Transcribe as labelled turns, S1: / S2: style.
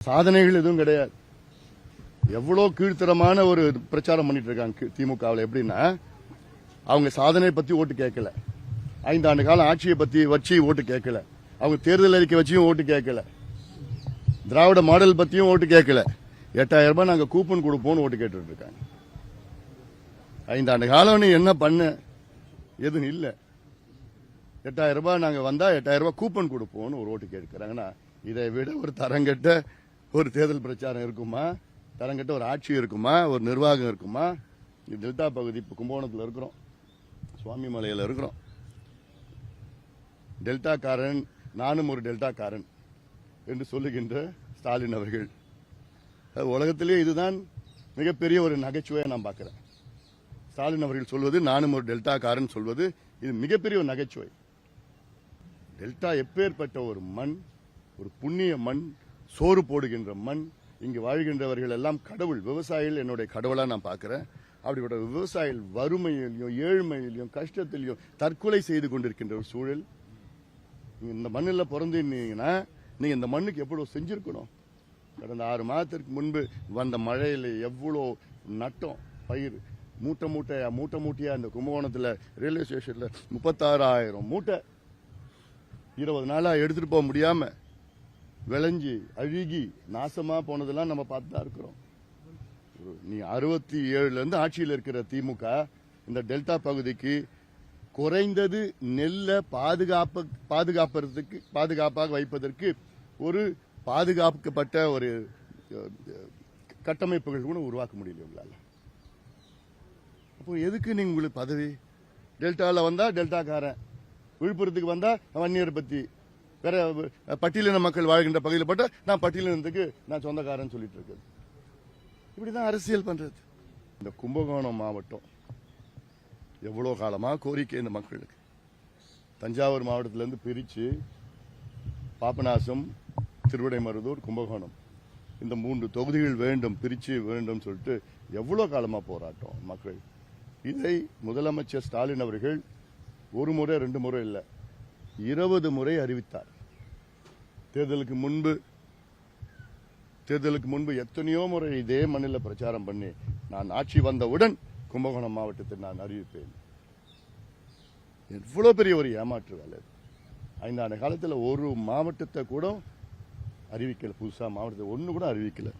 S1: சாதனைகள் எதுவும் கிடையாது. எவ்வளவு கீழ்த்தரமான ஒரு பிரச்சாரம் பண்ணிட்டு இருக்காங்க திமுகவில். எப்படின்னா, அவங்க சாதனை பத்தி ஓட்டு கேட்கல, 5 ஆண்டு கால ஆட்சியை பத்தி வச்சு ஓட்டு கேட்கல, அவங்க தேர்தல் அறிக்கை வச்சியும் ஓட்டு கேட்கல, திராவிட மாடல் பத்தியும் ஓட்டு கேட்கல, 8000 ரூபாய் நாங்க கூப்பன் கொடுப்போம்னு ஓட்டு கேட்டு இருக்காங்க. 5 ஆண்டு காலம் நீ என்ன பண்ண? எதுவும் இல்ல. 8000 ரூபாய் நாங்க வந்தா 8000 ரூபாய் கூப்பன் கொடுப்போம்னு ஒரு ஓட்டு கேட்கிறாங்கன்னா, இதை விட ஒரு தரங்கட்ட ஒரு தேர்தல் பிரச்சாரம் இருக்குமா? தரங்கட்ட ஒரு ஆட்சி இருக்குமா? ஒரு நிர்வாகம் இருக்குமா? டெல்டா பகுதி இப்ப கும்பகோணத்தில் இருக்கிறோம், சுவாமி மலையில இருக்கிறோம். டெல்டாக்காரன், நானும் ஒரு டெல்டாக்காரன் என்று சொல்லுகின்ற ஸ்டாலின் அவர்கள், உலகத்திலே இதுதான் மிகப்பெரிய ஒரு நகைச்சுவையை நான் பார்க்கிறேன். ஸ்டாலின் அவர்கள் சொல்வது, நானும் ஒரு டெல்டாக்காரன் சொல்வது, இது மிகப்பெரிய ஒரு நகைச்சுவை. டெல்டா எப்பேற்பட்ட ஒரு மண், ஒரு புண்ணிய மண், சோறு போடுகின்ற மண். இங்கு வாழ்கின்றவர்கள் எல்லாம் கடவுள், விவசாயிகள் என்னுடைய கடவுளா நான் பார்க்கிறேன். அப்படிப்பட்ட விவசாயிகள் வறுமையிலையும் ஏழ்மையிலையும் கஷ்டத்திலையும் தற்கொலை செய்து கொண்டிருக்கின்ற ஒரு சூழல். இந்த மண்ணில் பிறந்தீங்கன்னா நீங்க இந்த மண்ணுக்கு எவ்வளவு செஞ்சிருக்கணும்? கடந்த 6 மாதத்திற்கு முன்பு வந்த மழையில எவ்வளோ நட்டம், பயிர் மூட்டை மூட்டையா இந்த கும்பகோணத்தில் ரயில்வே ஸ்டேஷன்ல 36,000 மூட்டை 20 நாளா எடுத்துட்டு போக முடியாம விளைஞ்சி அழுகி நாசமா போனதெல்லாம் நம்ம பார்த்து தான் இருக்கிறோம். நீ 67 இருந்து ஆட்சியில் இருக்கிற திமுக இந்த டெல்டா பகுதிக்கு குறைந்தது நெல்லை பாதுகாப்பாக வைப்பதற்கு ஒரு பாதுகாக்கப்பட்ட ஒரு கட்டமைப்புகள் கூட உருவாக்க முடியல உங்களால. அப்போ எதுக்கு நீங்க உங்களுக்கு பதவி? டெல்டாவில் வந்தா டெல்டாக்காரன், விழுப்புரத்துக்கு வந்தா வன்னியர் பத்தி, வேற பட்டியலின மக்கள் வாழ்கின்ற பகுதியில் பட்ட நான் பட்டியலினத்துக்கு நான் சொந்தக்காரன் சொல்லிட்டு இருக்கேன். இப்படிதான் அரசியல் பண்றது. இந்த கும்பகோணம் மாவட்டம் எவ்வளவு காலமா கோரிக்கை இந்த மக்களுக்கு. தஞ்சாவூர் மாவட்டத்திலிருந்து பிரிச்சு பாபநாசம், திருவிடைமருதூர், கும்பகோணம் இந்த 3 தொகுதிகள் வேண்டும், பிரிச்சு வேண்டும் சொல்லிட்டு எவ்வளவு காலமா போராட்டம் மக்கள். இதை முதலமைச்சர் ஸ்டாலின் அவர்கள் 1 முறை 2 முறை இல்ல 20 முறை அறிவித்தார். தேர்தலுக்கு முன்பு எத்தனையோ முறை இதே மண்ணில் பிரச்சாரம் பண்ணி, நான் ஆட்சி வந்தவுடன் கும்பகோணம் மாவட்டத்தை நான் அறிவிப்பேன். எவ்வளவு பெரிய ஒரு ஏமாற்று வேலை. 5 ஆண்டு காலத்தில் ஒரு மாவட்டத்தை கூட அறிவிக்கல, புதுசா மாவட்டத்தை ஒன்னு கூட அறிவிக்கல.